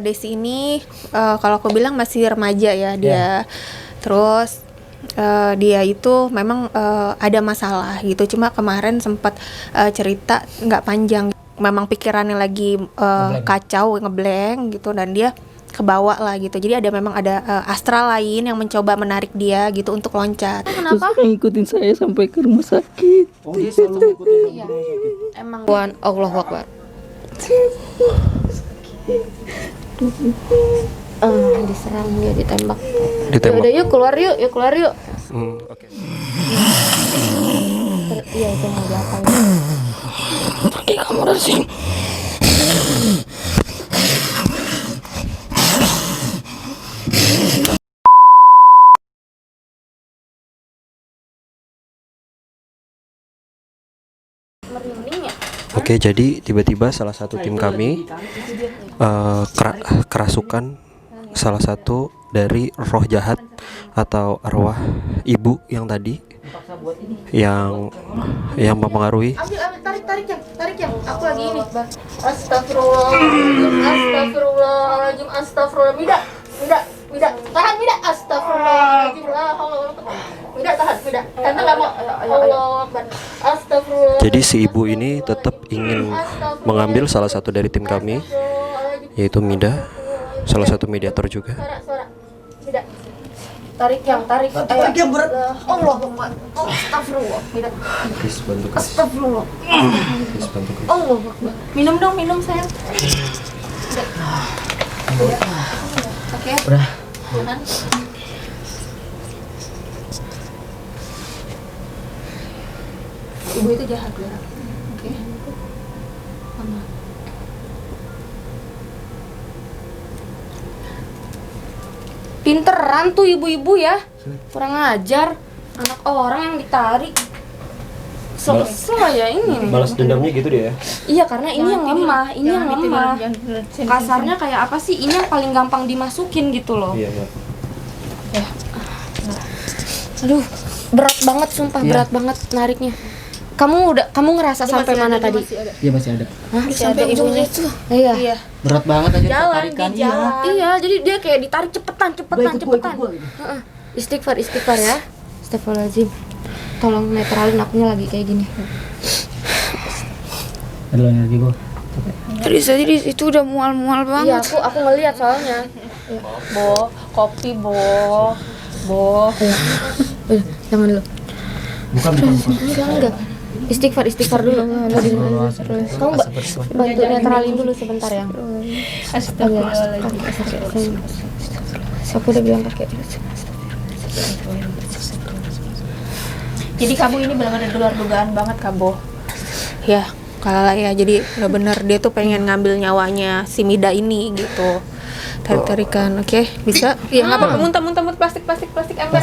Desi ini kalau aku bilang masih remaja ya dia. Terus dia itu memang ada masalah gitu. Cuma kemarin sempat cerita nggak panjang. Memang pikirannya lagi kacau, ngeblank gitu, dan dia kebawa lah gitu. Jadi memang ada astral lain yang mencoba menarik dia gitu untuk loncat. Terus ngikutin saya sampai ke rumah sakit. Oh, dia selalu ngikutin kamu ke rumah sakit. Emang Allahu Akbar. Diserang, dia ditembak. Udah yuk keluar yuk Oke. Iya itu mau diapain? Pergi kamu dari sini. Oke, jadi tiba-tiba salah satu tim kami kerasukan salah satu dari roh jahat atau arwah ibu yang tadi yang mempengaruhi. Ambil tarik yang aku lagi ini. Astagfirullah. Mida, tahan Mida, astagfirullahaladzim. Mida tahan, karena nggak mau. Allah Akbar. Astagfirullah. Jadi si ibu ini tetap ingin mengambil salah satu dari tim kami, yaitu Mida, salah satu mediator juga. Suara. Mida. Tarik yang berat. Allah Akbar. Astagfirullah. Mida. Astagfirullah. Allah Akbar. Minum sayang. Oke. Udah. Tahan. Ibu itu jahat ya. Oke. Mama. Pinteran tuh ibu-ibu ya. Kurang ajar. Anak orang yang ditarik. Selesai ya ini. Balas dendamnya gitu dia ya. Iya, karena ini yang lemah, Kasarnya kayak apa sih? Ini yang paling gampang dimasukin gitu loh. Iya. Ya. Aduh, berat banget sumpah, berat banget nariknya. Kamu ngerasa sampai mana tadi? Iya masih ada. Hah? Sampai ibunya itu. Iya. Berat banget aja Jalan, tarikan. di jalan. Iya, jadi dia kayak ditarik cepetan. Heeh. Istighfar ya. Astagfirullahaladzim. Tolong netralin, akunya lagi kayak gini. Ada lagi gua. Tadi itu udah mual-mual Iya, banget. aku ngeliat soalnya. Kopi, Bo. Jangan dulu. Bukan. Enggak. Istighfar dulu. Kamu bantu netralin dulu sebentar ya. Astagfirullahaladzim. Aku udah bilang pakai. Jadi kamu ini benar-benar di luar dugaan banget, Kabo. Ya, kalah ya. Jadi benar-benar dia tuh pengen ngambil nyawanya si Mida ini gitu. Tarik-tarikan, oke? Bisa? Iya, nggak apa-apa. Muntah, plastik, ember.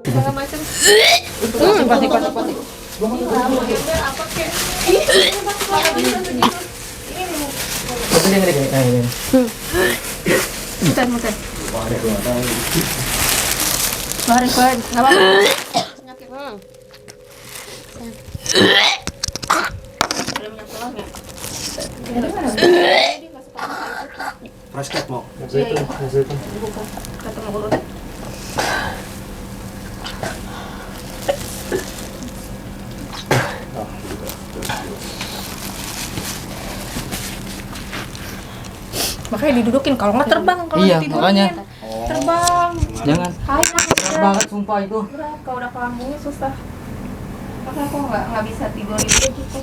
Segala macam. Plastik. Apa kek? Mutan. Keluarin. Nggak apa-apa. Penyakit. Ada minyak telur nggak? Fresh cut mau. Iya. Ketemu urut. Makanya didudukin, kalau nggak terbang, kalau Iya, ditidurin. makanya. Terbang. Jangan. Berat Banget sumpah itu. Kalau udah kelambungnya susah. Makanya aku nggak bisa tidur itu gitu.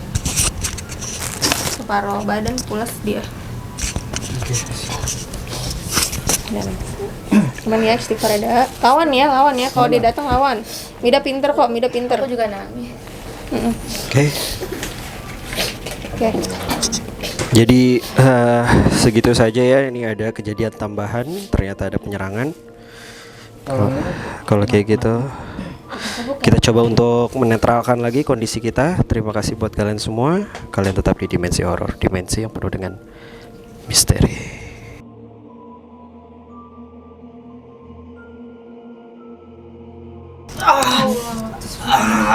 Separuh badan pulas dia. Cuman ya istighfar ada. Lawan ya. Kalau dia datang lawan. Mida pinter kok, Aku juga nangis. Oke. Jadi segitu saja ya. Ini ada kejadian tambahan. Ternyata ada penyerangan. Kalau kayak gitu, kita coba untuk menetralkan lagi kondisi kita. Terima kasih buat kalian semua. Kalian tetap di dimensi horor, dimensi yang penuh dengan misteri.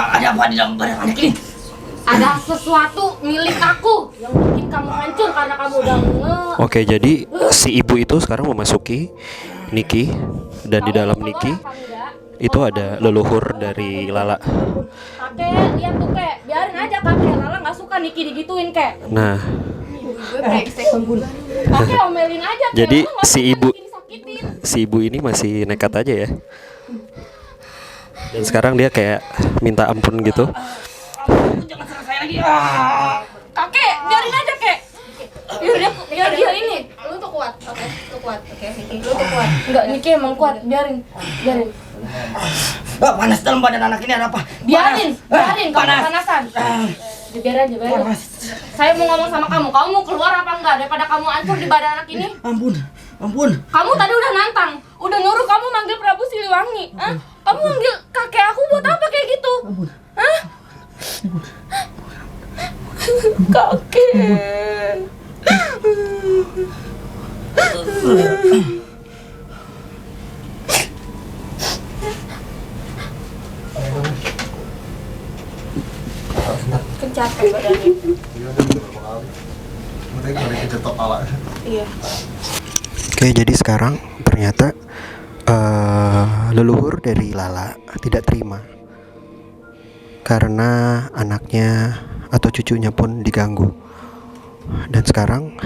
Ada apa di dalam badan anak ini? Ada sesuatu milik aku yang bikin kamu hancur karena kamu udah Oke, jadi si ibu itu sekarang memasuki Niki, dan di dalam Niki itu ada leluhur dari Lala. Kakek, lihat tuh kek, biarin aja kakek. Lala nggak suka Niki digituin kek. Nah, Kakek omelin aja kek. jadi Lu nggak si suka ibu Niki disakitin. si ibu ini masih nekat aja ya. Dan sekarang dia kayak minta ampun gitu. Jangan serang saya lagi. Kakek, biarin aja kek. Biar dia ini. Lu tuh kuat, oke, lu kuat, oke, Niki, lu tuh kuat. Enggak, Niki emang kuat. Biarin. Panas dalam badan anak ini ada apa? Biarin, kamu Panas. panasan. Biar aja, biarin. Saya mau ngomong sama kamu mau keluar apa enggak daripada kamu hancur di badan anak ini? Ampun. Kamu tadi udah nantang, udah nyuruh kamu manggil Prabu Siliwangi. Hah? Kamu manggil kakek aku buat apa kayak gitu? Hah? Kakek. Capek badannya. Iya. Oke, jadi sekarang ternyata leluhur dari Lala tidak terima karena anaknya atau cucunya pun diganggu. Dan sekarang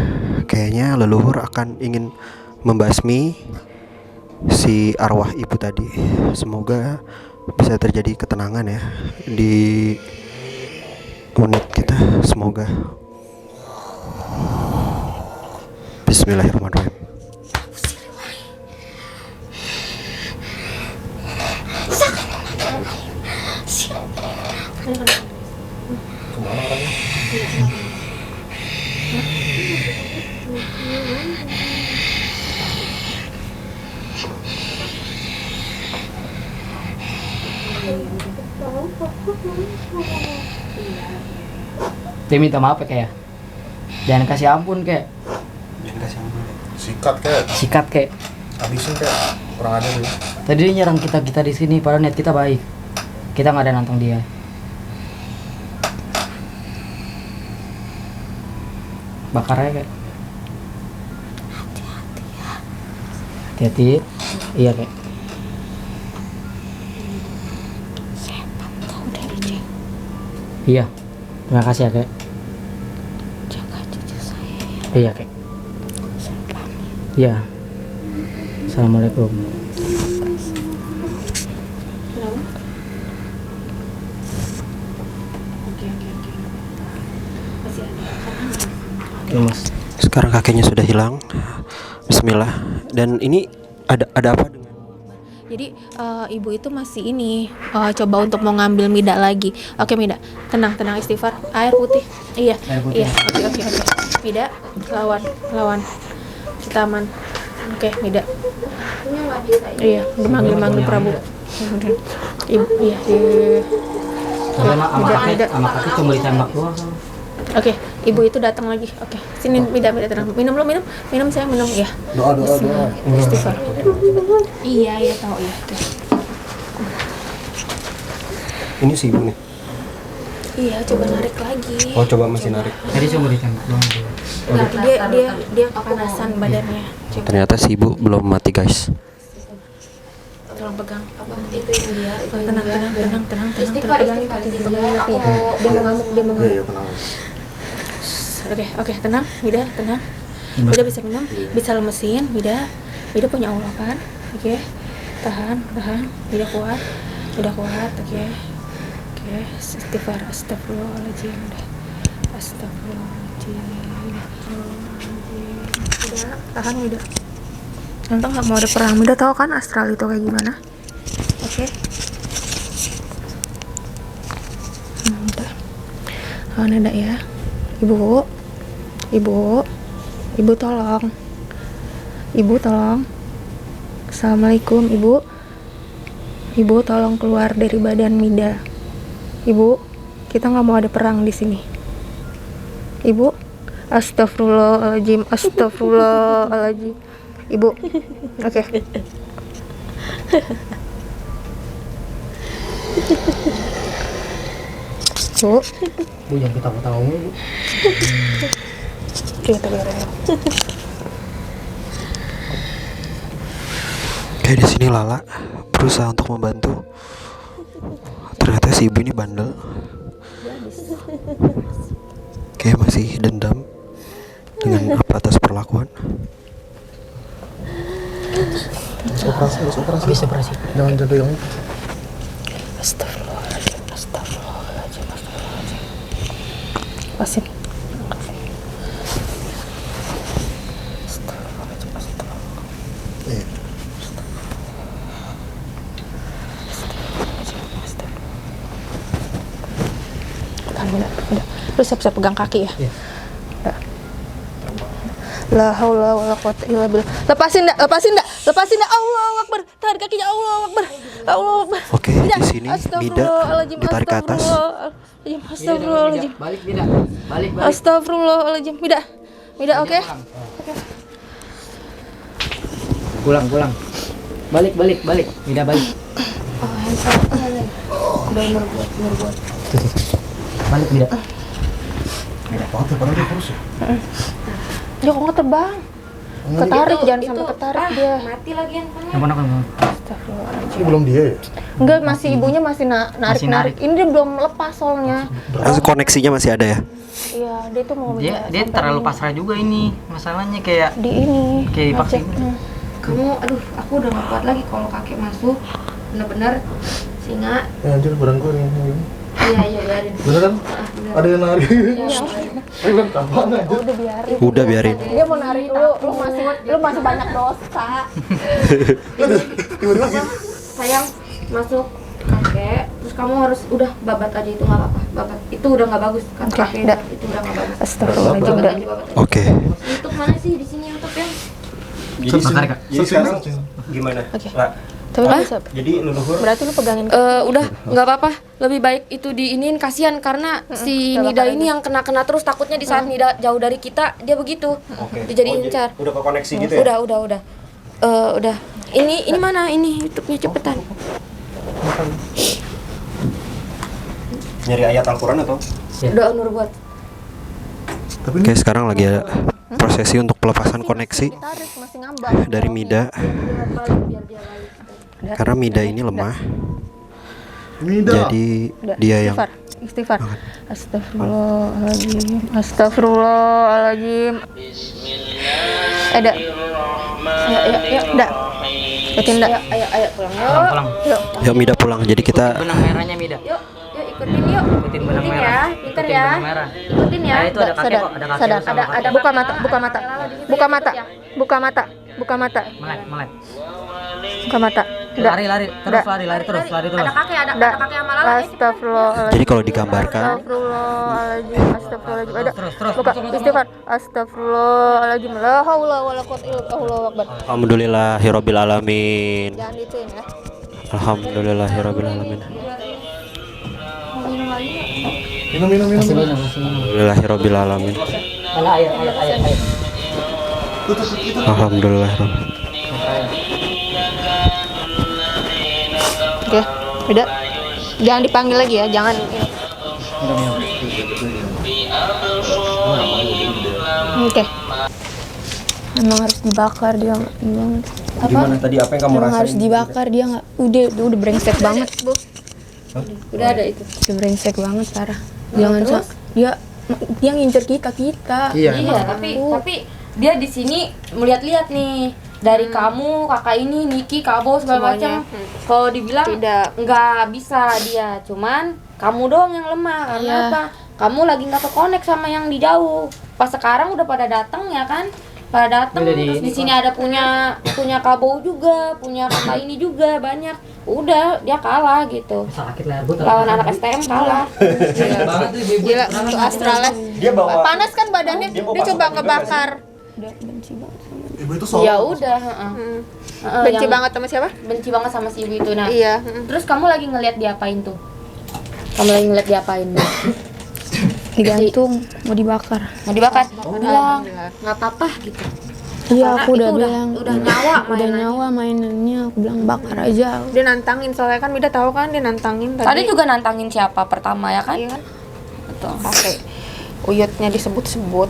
kayaknya leluhur akan ingin membasmi si arwah ibu tadi. Semoga bisa terjadi ketenangan ya di unit kita, semoga. Bismillahirrahmanirrahim. Dia minta maaf ya kayak. Jangan kasih ampun kayak. Sikat kayak. Habisin kayak kurang ada nih. Tadi dia nyerang kita di sini, padahal niat kita baik. Kita nggak ada nantang dia. Bakar aja kayak. Hati-hati. Iya kayak. Iya. Terima kasih ya kayak. Jaga cucu saya. Iya kayak. Iya. Assalamualaikum. Oke mas. Sekarang kakeknya sudah hilang. Bismillah. Dan ini ada apa dengan Jadi ibu itu masih ini coba untuk mau ngambil Mida lagi. Oke Mida, tenang istighfar. Air putih. Iya. Air putih. Iya. Oke. Mida, lawan. Kita aman. Oke, Mida. Iya, manggil Prabu. Ibu, iya. Sama kakek cuma ditembak doang. Oke, ibu itu datang lagi. Oke, sini Mida tenang. Minum saya minum ya. Doa. Istighfar. Iya tahu ya. Oke. ini si ibu nih? Iya, coba narik lagi. Oh, coba masih narik. Tadi cuma ditembak doang. Dia kepanasan badannya. Coba Ternyata si ibu belum mati, guys. tolong pegang. Itu yang dia. Tenang. Pegangin kaki. Dia mau ngamuk. Iya, tenang. Oke, tenang. Mida, tenang. Mida bisa minum, bisa lemesin. Mida punya Allah kan? Oke. Tahan. Mida kuat. Oke. Astagfirullahaladzim. Astagfirullahaladzim. Mida, tahan Mida. Nanti nggak mau ada perang. Mida tahu kan astral itu kayak gimana? Oke. Udah. Nada ya. Ibu tolong. Assalamualaikum Ibu tolong keluar dari badan Mida. Ibu, kita nggak mau ada perang di sini. Ibu, astagfirullahaladzim. Ibu, oke. Bu. Bu jangan ketawa-tawa Bu. Kita biarin. Kayak di sini Lala berusaha untuk membantu. Ternyata si ibu ini bandel. Kayak masih dendam dengan apa atas perlakuan. Harus operasi. Habis operasi. Jangan jaga yang Astagfirullahaladzim. Pasin. Udah. Lu siap-siap pegang kaki ya. Iya. Udah. La haula wala quwata illa billah. Lepasin dah. Allahu Akbar. Tarik kakinya, Allahu Akbar. Oke, di sini Mida ditarik ke atas. Astagfirullahaladzim. Balik Mida. Balik. Astagfirullahaladzim. Mida, oke? Pulang. Balik. Mida balik. Udah berbuat. Balik Mida. apa padahal dia kurus ya. Dia kok nggak terbang? Ketarik, jangan sampai ketarik dia. Mati lagi handphonenya. Yang mana? Astagfirullahaladzim. Ini belum dia ya. Enggak, masih ibunya masih narik. Ini dia belum lepas soalnya. Koneksinya masih ada ya? Iya, dia tuh mau Dia terlalu pasrah juga ini. Masalahnya kayak di ini. kayak dipaksa. Kamu, aduh, aku udah gak kuat lagi kalau kakek masuk. Bener-bener singa. Anjir badan gue nih. Iya, biarin. Bener kan? Ada yang nari. Iya. Ayo kan kapan aja. Udah Biarin. biarin. Dia mau narik lu masih banyak dosa. Tiba-tiba Sayang, masuk kakek. Terus kamu harus udah babat aja, itu nggak apa-apa. Babat itu udah nggak bagus kan Oke, kakek. udah. Itu udah nggak bagus. Astagfirullahaladzim. Babat Udah. aja, babat aja. Oke. YouTube mana sih di sini YouTube yang? Jadi sekarang gimana? Oke. Lah, Tapi bisa. jadi leluhur Berarti lu pegangin. Udah nggak apa-apa, lebih baik itu diinin, kasihan karena si udah Nida bakar ini yang kena terus, takutnya di saat Nida jauh dari kita dia begitu dijadiin incar. udah ke koneksi gitu ya? Udah ini mana ini YouTube-nya, cepetan. Nyari ayat Al-Quran atau? Udah Nur buat Oke, sekarang lagi ada prosesi untuk pelepasan koneksi Tarik, masih ngambang. dari Mida. Karena Mida ini lemah, Mida. jadi Udah, dia yang istighfar. Astagfirullahaladzim. Udah. Ya, udah. Ikutin dah. Ayo pulang yuk. Pulang. Yuk Mida pulang. Jadi kita Benang merahnya Mida. Yuk ikutin yuk. Ikutin benang merah. Ya, pintar Ikutin ya. benang merah. Ikutin ya. Nah, itu ada kakek kok, ada kakek Sadar. sama kakek. Buka mata. Melek. Udah. Lari terus. Ada kakek, ada kakek sama Lala. Astagfirullahaladzim. jadi kalau digambarkan Astagfirullahaladzim. Ada. Terus. Buka istighfar. Astagfirullahaladzim. La haula wala quwata illa billah. Allahu Akbar. Alhamdulillahirabbil alamin. Jangan dituin ya. Alhamdulillahirabbil alamin. Minum. Alhamdulillahirabbil alamin. Mana air. Alhamdulillahirabbil. Oke, udah. Jangan dipanggil lagi ya, jangan. Oke. Emang harus dibakar dia nggak? Gimana tadi apa yang kamu Emang rasain? harus dibakar dia nggak? Udah brengsek banget, Bu. Udah ada itu. Udah brengsek banget parah. Jangan dia ngincer kita. Iya, tapi dia di sini melihat-lihat nih dari kamu, kakak ini, Niki, Kabo segala macam. Kalau dibilang Tidak. nggak bisa dia, cuman kamu doang yang lemah. Karena Iya. apa? Kamu lagi nggak ke-connect sama yang di jauh. Pas sekarang udah pada datang ya kan? Pada datang, Udah terus di sini ada punya Kabo juga, punya kakak ini juga banyak. Udah dia kalah gitu. Sakit leher gua. Lawan anak STM kalah. banget tuh ibu. Gila, untuk astralnya. Dia bawa Panas kan badannya, dia coba ngebakar. Ibu itu soal. Ya udah, Benci yang banget sama siapa? benci banget sama si ibu itu. Nah, Iya. terus kamu lagi ngeliat diapain tuh? Kamu lagi ngeliat diapain? Digantung, mau dibakar. Mau dibakar? Bilang nggak apa-apa gitu. Iya, Karena aku udah itu bilang. udah nyawa Udah mainannya. nyawa mainannya, aku bilang bakar aja. Dia nantangin soalnya kan Mida tahu kan dia nantangin tadi. Tadi juga nantangin siapa pertama ya kan? Iya kan? gitu. Sampai Uyutnya disebut-sebut.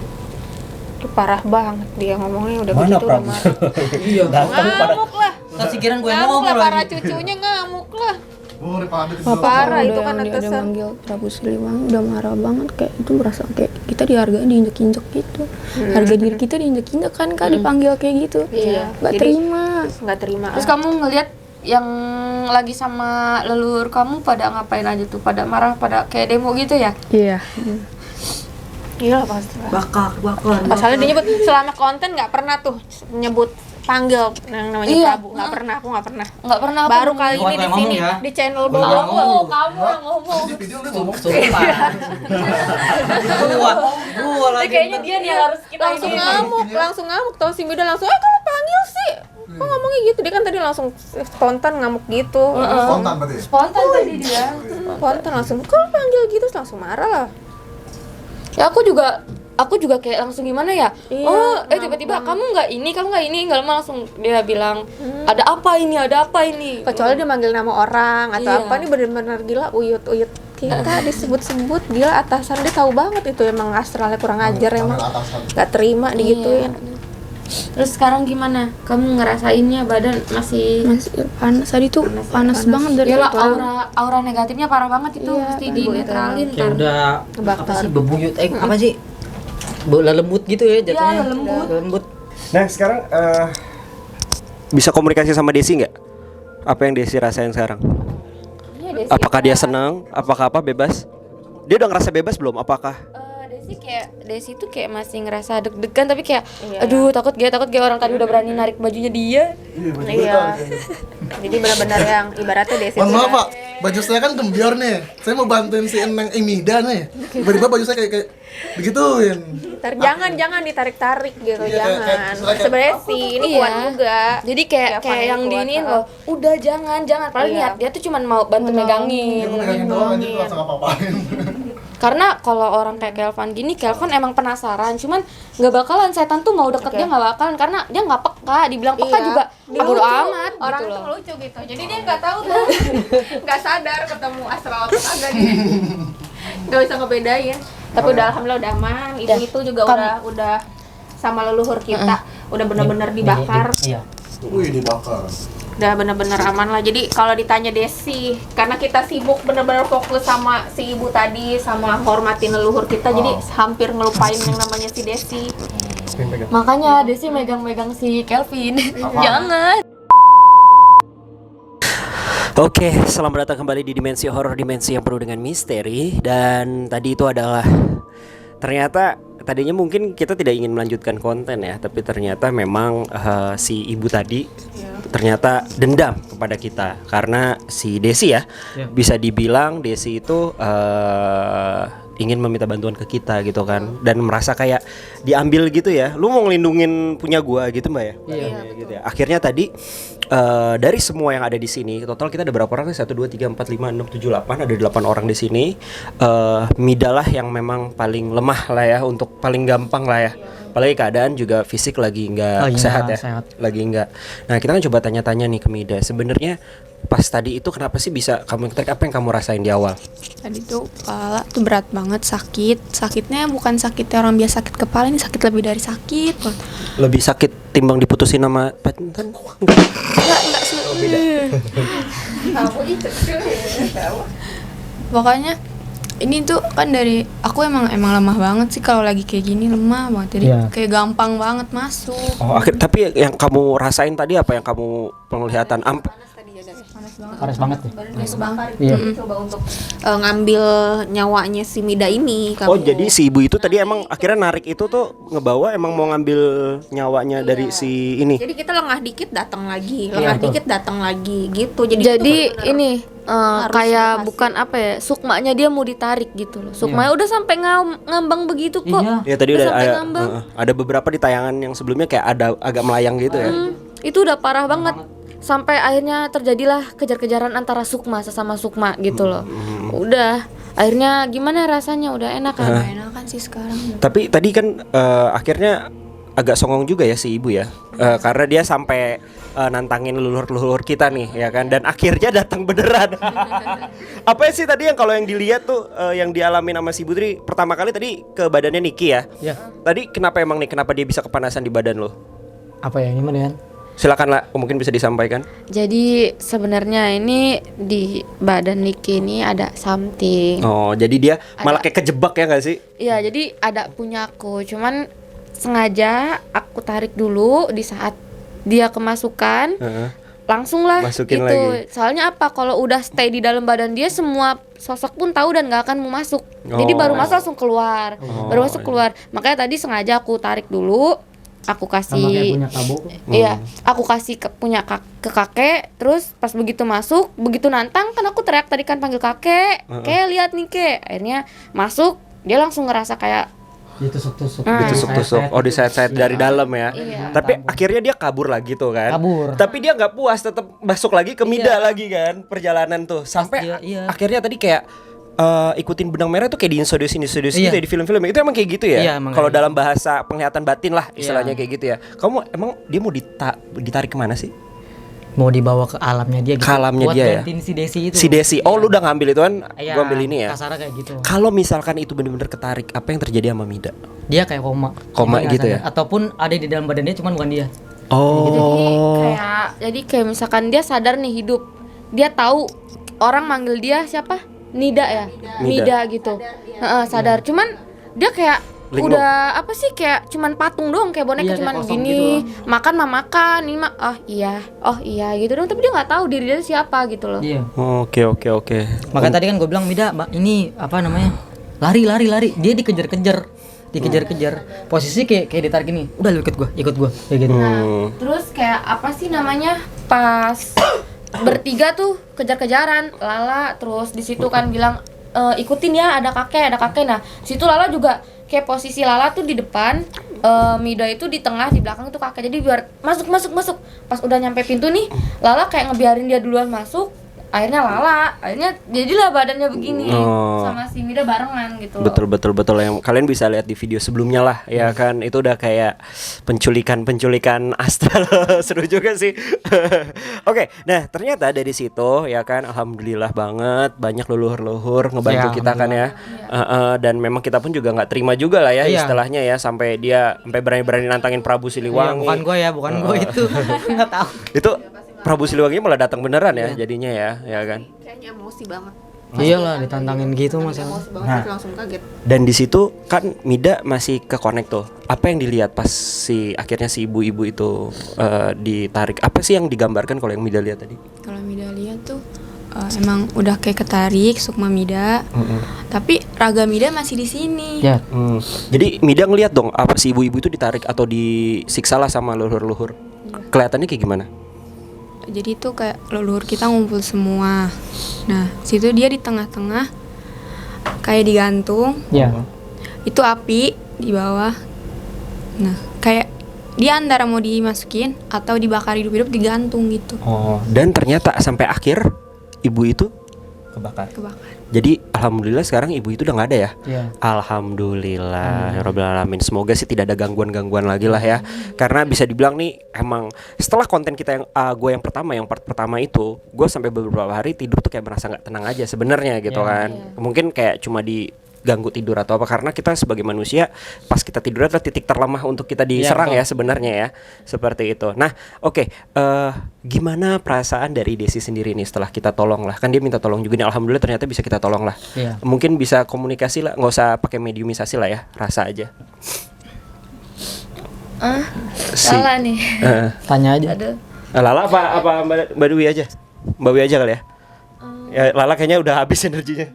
Itu parah banget dia ngomongnya udah Mana begitu udah Prabu? marah. Iya, datang pada. Ngamuk lah. Kasih kirain gue Ngamuk ngomong lah para lagi. cucunya ngamuk lah. Oh, daripada itu. Wah, parah itu kan Dia atasan. manggil Prabu Siliwangi udah marah banget, kayak itu merasa kayak kita dihargai diinjek-injek gitu. Harga diri kita diinjek-injek kan Kak, dipanggil kayak gitu. Iya. Nggak Jadi, terima. nggak terima. Terus kamu ngelihat yang lagi sama leluhur kamu pada ngapain aja tuh? Pada marah, pada kayak demo gitu ya? Iya. Iya pasti lah. Bakar. Masalahnya dia nyebut selama konten nggak pernah tuh nyebut panggil yang namanya Iya. Prabu. Nggak pernah, aku nggak pernah. Nggak pernah. aku Baru ngomong. kali ini di Ngomong sini ya. di channel Ngomong. Bobo. Kamu yang ngomong. Di video udah ngomong. Sumpah. Gua Tapi lagi. kayaknya dia nih yang harus kita Langsung ini. ngamuk tahu si Mida langsung kalau panggil sih. Kok ngomongnya gitu? Dia kan tadi langsung spontan ngamuk gitu. Spontan berarti. Spontan tadi dia. Spontan langsung kalau panggil gitu langsung marah lah. Ya aku juga kayak langsung gimana ya? Iya, Tiba-tiba kamu nggak ini, nggak lama langsung dia bilang ada apa ini? Kecuali dia manggil nama orang atau Iya. apa, nih bener-bener gila uyut kita disebut-sebut, dia atasan, dia tahu banget itu emang astralnya kurang ajar emang. Atasan. Gak terima digituin. Terus sekarang gimana? Kamu ngerasainnya badan masih Panas tadi tuh panas banget dari Yalah, itu. aura negatifnya parah banget itu, Iya, mesti kan, dinetralin Kayak udah Ngebakar. apa sih bebuyut apa sih? Lembut gitu ya jatuhnya. Iya, lembut. Lembut. Nah sekarang bisa komunikasi sama Desi nggak? Apa yang Desi rasain sekarang? Iya, Desi. Apakah dia senang? Apakah apa bebas? Dia udah ngerasa bebas belum? Apakah? Desi tuh kayak masih ngerasa deg-degan tapi kayak aduh takut gak orang tadi udah berani narik bajunya dia. Iya. Jadi benar-benar yang ibaratnya Desi Mohon tuh maaf Pak, baju saya kan gembiar nih. Saya mau bantuin si Eneng Imida nih. Tiba-tiba baju saya kayak begituin. jangan ditarik-tarik gitu, Iya, jangan. kayak- Sebenarnya sih ini Iya. kuat juga. Jadi kayak Kayak yang kuat, diinin heeh. loh. Udah jangan. Padahal Iya. niat dia tuh cuma mau bantu megangin. Aku megangin doang aja tuh langsung apa-apain. Karena kalau orang kayak Kelvan gini, Kelvan emang penasaran, cuman nggak bakalan setan tuh mau deket dia nggak bakalan karena dia nggak peka, dibilang peka Iya. juga Dia bodo lucu. amat Orang gitu itu loh. lucu gitu. Jadi dia nggak tahu tuh, nggak sadar ketemu astral apa kagak dia. Nggak bisa ngebedain. Tapi udah alhamdulillah udah aman. Itu juga udah sama leluhur kita, udah bener-bener dibakar. Iya. Wih, dibakar. Udah bener-bener aman lah. Jadi kalau ditanya Desi, karena kita sibuk bener-bener fokus sama si ibu tadi, sama hormatin leluhur kita, jadi hampir ngelupain yang namanya si Desi. Makanya Desi megang-megang si Kelvin. Jangan. Oke, selamat datang kembali di Dimensi Horor, dimensi yang penuh dengan misteri. Dan tadi itu adalah ternyata tadinya mungkin kita tidak ingin melanjutkan konten ya, tapi ternyata memang si ibu tadi ternyata dendam kepada kita karena si Desi ya, bisa dibilang Desi itu ingin meminta bantuan ke kita gitu kan, dan merasa kayak diambil gitu ya. Lu mau ngelindungin punya gua gitu Mbak ya? Iya, gitu ya. Akhirnya tadi dari semua yang ada di sini total kita ada berapa orang nih? 1 2 3 4 5 6 7 8, ada 8 orang di sini. Mida lah yang memang paling lemah lah ya, untuk paling gampang lah ya. Apalagi keadaan juga fisik lagi nggak sehat ya, lagi nggak. Nah kita kan coba tanya-tanya nih ke Mida, sebenarnya pas tadi itu kenapa sih bisa kamu tertarik, apa yang kamu rasain di awal? Tadi tuh kepala tuh berat banget, sakitnya bukan sakitnya orang biasa sakit kepala, ini sakit lebih dari sakit. Lebih sakit timbang diputusin sama patentan? Enggak sih. Pokoknya ini tuh kan dari aku emang lemah banget sih kalau lagi kayak gini, lemah banget. Jadi kayak gampang banget masuk. Oh, tapi yang kamu rasain tadi apa, yang kamu penglihatan? Panas banget tuh. Iya. Coba untuk ngambil nyawanya si Mida ini. Oh, jadi si ibu itu tadi emang akhirnya narik itu tuh ngebawa, emang mau ngambil nyawanya dari si ini. Jadi kita lengah dikit datang lagi, dikit datang lagi gitu. Jadi itu ini harus kayak berhasil. bukan apa ya, sukmanya dia mau ditarik gitu loh. Sukmanya udah sampai ngambang begitu kok. Ya tadi udah sampai ada, ngambang. ada beberapa di tayangan yang sebelumnya kayak ada agak melayang gitu ya. Itu udah parah banget. Sampai akhirnya terjadilah kejar-kejaran antara Sukma sesama Sukma gitu loh. Udah, akhirnya gimana rasanya? Udah enak kan? Enak kan sih sekarang. Tapi tadi kan akhirnya agak songong juga ya si ibu ya, karena dia sampai nantangin leluhur-leluhur kita nih ya kan, dan akhirnya datang beneran. Apa sih tadi yang kalau yang dilihat tuh yang dialami sama si Putri pertama kali tadi ke badannya Niki ya? Ya. Tadi kenapa emang nih, kenapa dia bisa kepanasan di badan lo? Apa ya, gimana kan? Silakan lah, mungkin bisa disampaikan. Jadi sebenarnya ini di badan Niki ini ada something. Oh, jadi dia malah kayak kejebak ya nggak sih? Iya, jadi ada punyaku. Cuman sengaja aku tarik dulu di saat dia kemasukan. Langsung lah Masukin gitu. lagi. Soalnya apa? Kalau udah stay di dalam badan dia, semua sosok pun tahu dan nggak akan mau masuk. Jadi Oh. baru masuk langsung keluar. Baru masuk keluar. Makanya tadi sengaja aku tarik dulu. Aku Sama kayak kasih punya kabuk. iya, aku kasih ke kakek, terus pas begitu masuk, begitu nantang kan aku teriak tadi kan panggil kakek, kayak lihat nih kek, akhirnya masuk, dia langsung ngerasa kayak Ditusuk-tusuk. Ditusuk-tusuk. Oh, disayat-sayat dari dalam ya. Iya. Tapi akhirnya dia kabur lagi tuh kan. Kabur. Tapi dia nggak puas, tetap masuk lagi ke Mida lagi kan perjalanan tuh. Sampai Iya. akhirnya tadi kayak ikutin benang merah tuh kayak diintroduce Iya. gitu ya di film-film. Itu emang kayak gitu ya. Iya, emang Kalau kayak dalam bahasa penglihatan batin lah istilahnya Iya. kayak gitu ya. Kamu emang dia mau ditarik kemana sih? Mau dibawa ke alamnya dia gitu. Ke alamnya Buat dia ya? gantiin si Desi itu. Si Desi. Oh, lu udah ngambil itu kan? Iya, Gua ambil ini ya. kasarnya kayak gitu. Kalau misalkan itu bener-bener ketarik, apa yang terjadi sama Mida? Dia kayak koma. Koma Jadi nggak gitu ya? sadar. Ataupun ada di dalam badannya cuman bukan dia. Oh. jadi kayak misalkan dia sadar nih hidup, dia tahu orang manggil dia siapa? Nida ya, Nida gitu. Sadar. Cuman dia kayak Linglung. udah apa sih, kayak cuman patung doang, kayak boneka Iya, kayak cuman kosong gini, gitu makan mah makan, ini mah oh iya gitu dong, tapi dia nggak tahu diri dia siapa gitu loh. Iya. Oke. Makanya tadi kan gue bilang Mida, ini apa namanya? Lari. Dia dikejar-kejar. Posisi kayak ditarik ini. Udah lu ikut gua kayak gitu. Terus kayak apa sih namanya, pas bertiga tuh kejar-kejaran Lala, terus di situ kan bilang ikutin ya, ada kakek. Nah situ Lala juga kayak posisi Lala tuh di depan, Mida itu di tengah, di belakang tuh kakek, jadi biar masuk. Pas udah nyampe pintu nih, Lala kayak ngebiarin dia duluan masuk. Akhirnya jadilah badannya begini, sama si Mida barengan gitu loh. Betul yang kalian bisa lihat di video sebelumnya lah ya kan, itu udah kayak penculikan astral. Seru juga sih. Oke, nah ternyata dari situ ya kan, alhamdulillah banget banyak leluhur ngebantu Ya, kita kan ya. Dan memang kita pun juga nggak terima juga lah ya Iya. istilahnya ya, sampai berani nantangin Prabu Iya, Siliwangi. bukan gua itu. Enggak tahu. Itu Prabu Siliwangi malah datang beneran ya jadinya ya kan. Kayaknya emosi banget. Iyalah ditantangin gitu Emosi masalah. banget, terus langsung kaget. Dan di situ kan Mida masih ke connect tuh. Apa yang dilihat pas akhirnya si ibu-ibu itu ditarik? Apa sih yang digambarkan kalau yang Mida lihat tadi? Kalau Mida lihat tuh emang udah kayak ketarik Sukma Mida, tapi raga Mida masih di sini. Ya. Jadi Mida ngelihat dong apa si ibu-ibu itu ditarik atau disiksa lah sama leluhur-leluhur. Kelihatannya kayak gimana? Jadi tuh kayak leluhur kita ngumpul semua. Nah, situ dia di tengah-tengah kayak digantung. Ya. Itu api di bawah. Nah, kayak dia antara mau dimasukin atau dibakar hidup-hidup digantung gitu. Oh, dan ternyata sampai akhir ibu itu kebakar. Jadi alhamdulillah sekarang ibu itu udah nggak ada ya. Iya. Alhamdulillah ya Rabbil alamin. Semoga sih tidak ada gangguan-gangguan lagi lah ya. Karena bisa dibilang nih emang setelah konten kita yang gue yang pertama, yang part pertama itu, gue sampai beberapa hari tidur tuh kayak merasa nggak tenang aja sebenarnya gitu kan. Mungkin kayak cuma diganggu tidur atau apa, karena kita sebagai manusia pas kita tidur adalah titik terlemah untuk kita diserang ya sebenarnya ya, seperti itu. Nah oke, gimana perasaan dari Desi sendiri nih setelah kita tolong lah, kan dia minta tolong juga nih, alhamdulillah ternyata bisa kita tolong lah. Mungkin bisa komunikasi lah, nggak usah pakai mediumisasi lah ya, rasa aja. Lala nih. Tanya aja. Aduh. Lala apa Mbak Dwi aja, Mbak Dwi aja kali ya. Ya Lala kayaknya udah habis energinya.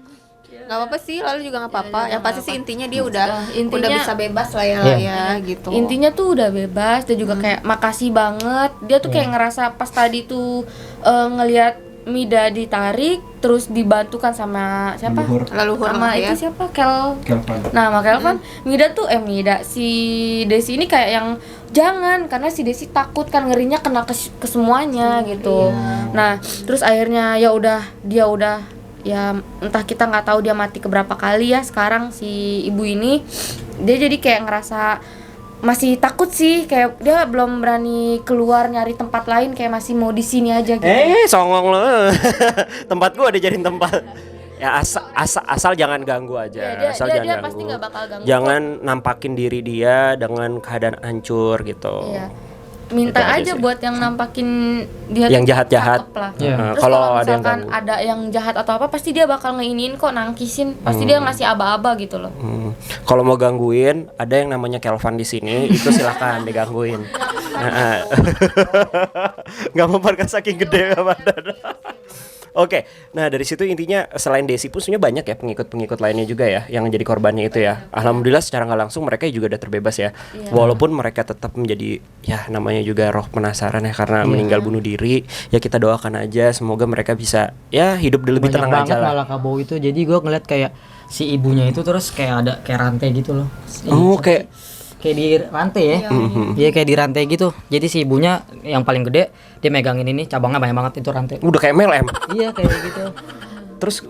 Nggak apa-apa sih, lalu juga nggak apa-apa. Yang pasti sih intinya dia udah Intinya- bisa bebas lah ya gitu. Intinya tuh udah bebas, dia juga kayak makasih banget. Dia tuh kayak ngerasa pas tadi tuh ngelihat Mida ditarik, terus dibantukan sama siapa? Leluhur Sama lah ya. itu siapa? Nah, sama Kelvin. Mida tuh Mida si Desi ini kayak yang jangan, karena si Desi takut kan, ngerinya kena ke semuanya gitu. Nah, terus akhirnya dia udah ya entah, kita nggak tahu dia mati keberapa kali ya sekarang si ibu ini. Dia jadi kayak ngerasa masih takut sih, kayak dia belum berani keluar nyari tempat lain, kayak masih mau di sini aja gitu. Songong lo. Tempat gua ada jadiin tempat. Ya asal jangan ganggu aja. Iya, asal dia jangan ganggu. pasti nggak bakal ganggu. Jangan nampakin diri dia dengan keadaan hancur gitu. Iya. Minta Itu aja aja sih. buat yang nampakin dia Yang tuh jahat-jahat. cakep lah. Iya. Terus Kalau kalau ada yang misalkan ganggu. ada yang jahat atau apa, pasti dia bakal ngeiniin kok, nangkisin. Pasti dia ngasih aba-aba gitu loh. Kalau mau gangguin, ada yang namanya Kelvan di sini, itu silakan digangguin. Gak mempan saking gede badan. Oke, nah dari situ intinya selain Desi pun sebenarnya banyak ya pengikut-pengikut lainnya juga ya yang jadi korbannya itu ya. Alhamdulillah secara nggak langsung mereka juga udah terbebas ya. Walaupun mereka tetap menjadi ya namanya juga roh penasaran ya karena meninggal bunuh diri. Ya kita doakan aja semoga mereka bisa ya hidup lebih Banyak tenang banget aja lah. malah kabau itu. Jadi gue ngeliat kayak si ibunya itu terus kayak ada kayak rantai gitu loh. Oh, Kayak di rantai ya. Iya kayak di rantai gitu. Jadi si ibunya yang paling gede dia megangin ini, cabangnya banyak banget itu rantai. Udah kayak MLM. Iya kayak gitu. Terus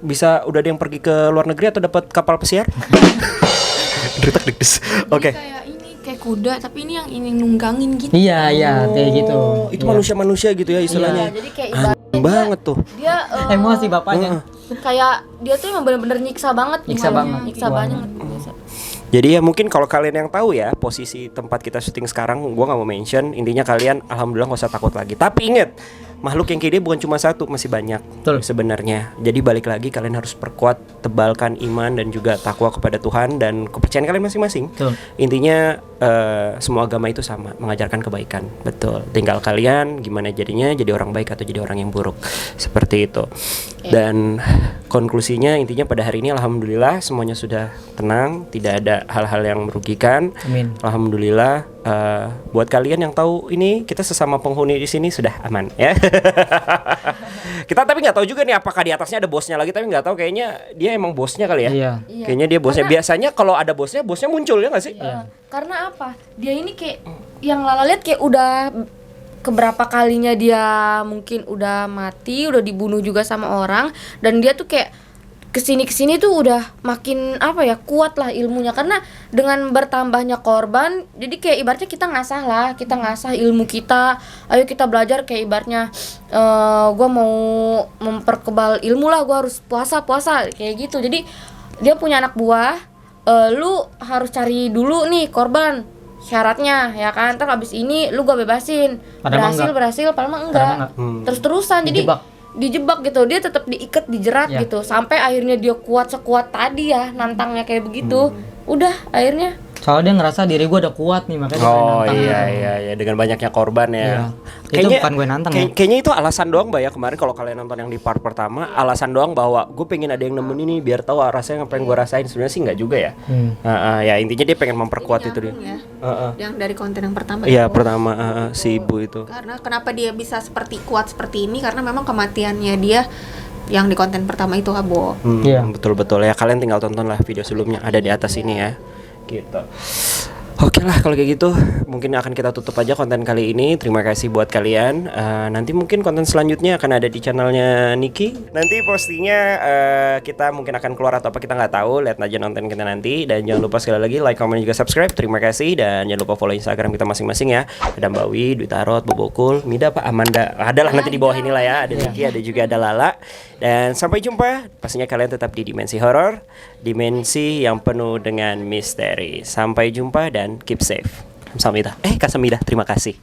bisa udah ada yang pergi ke luar negeri atau dapat kapal pesiar? Deretak degdes. Oke. Kayak ini kayak kuda tapi ini yang ini nunggangin gitu. Iya kayak gitu. Itu manusia-manusia gitu ya istilahnya. Jadi kayak ibaratnya Banget tuh. dia Emosi bapaknya. kayak dia tuh emang bener-bener nyiksa banget. Nyiksa gimana? banget. Nyiksa Wah. banget. Jadi ya mungkin kalau kalian yang tahu ya posisi tempat kita syuting sekarang, gua nggak mau mention. Intinya kalian alhamdulillah nggak usah takut lagi. Tapi inget, makhluk yang kayak dia bukan cuma satu, masih banyak sebenarnya. Jadi balik lagi kalian harus perkuat, tebalkan iman dan juga takwa kepada Tuhan dan kepercayaan kalian masing-masing. Betul. Intinya semua agama itu sama, mengajarkan kebaikan. Betul. Tinggal kalian gimana jadinya jadi orang baik atau jadi orang yang buruk. Seperti itu. Dan konklusinya intinya pada hari ini alhamdulillah semuanya sudah tenang, tidak ada hal-hal yang merugikan. Amin. Alhamdulillah buat kalian yang tahu ini kita sesama penghuni di sini sudah aman ya. Kita tapi nggak tahu juga nih apakah di atasnya ada bosnya lagi, tapi nggak tahu kayaknya dia emang bosnya kali ya. Iya. Kayaknya dia bosnya. Biasanya kalau ada bosnya muncul ya nggak sih? Karena apa? Dia ini kayak yang Lala lihat kayak udah keberapa kalinya dia mungkin udah mati, udah dibunuh juga sama orang, dan dia tuh kayak kesini tuh udah makin apa ya, kuat lah ilmunya, karena dengan bertambahnya korban jadi kayak ibaratnya kita ngasah ilmu kita, ayo kita belajar kayak ibaratnya gue mau memperkebal ilmu lah, gue harus puasa kayak gitu. Jadi dia punya anak buah, lu harus cari dulu nih korban syaratnya ya kan, ntar abis ini lu gua bebasin. Berhasil padahal mah enggak. Terus-terusan jadi dijebak gitu, dia tetap diikat, dijerat gitu sampai akhirnya dia kuat sekuat tadi ya, nantangnya kayak begitu. Udah akhirnya Soalnya dia ngerasa diri gue udah kuat nih makanya dia pengen Oh nantang. iya dengan banyaknya korban ya. Iya. Itu bukan gue nantang ya. Kayaknya itu alasan doang Mbak ya, kemarin kalau kalian nonton yang di part pertama, alasan doang bahwa gue pengen ada yang nemenin nih biar tahu rasanya apa yang gue rasain. Sebenarnya sih nggak juga ya. Ya intinya dia pengen memperkuat itu dia. Ya. Yang dari konten yang pertama. Iya ya. pertama si ibu itu. Karena kenapa dia bisa kuat seperti ini, karena memang kematiannya dia yang di konten pertama itu Abo. Iya. Betul ya, kalian tinggal tonton lah video sebelumnya ada di atas ini ya. Gitu. Oke lah kalau kayak gitu mungkin akan kita tutup aja konten kali ini. Terima kasih buat kalian. Nanti mungkin konten selanjutnya akan ada di channelnya Niki. Nanti pastinya kita mungkin akan keluar atau apa kita nggak tahu. Lihat aja nonton kita nanti. Dan jangan lupa sekali lagi like, comment, juga subscribe. Terima kasih dan jangan lupa follow Instagram kita masing-masing ya. Ada Mbak Wi, Dwi Tarot, Bobokul, Mida, Pak Amanda. Adalah nanti di bawah inilah ya. Ada Niki, ada juga ada Lala. Dan sampai jumpa. Pastinya kalian tetap di Dimensi Horor, dimensi yang penuh dengan misteri. Sampai jumpa dan keep safe. Kasamida. Terima kasih.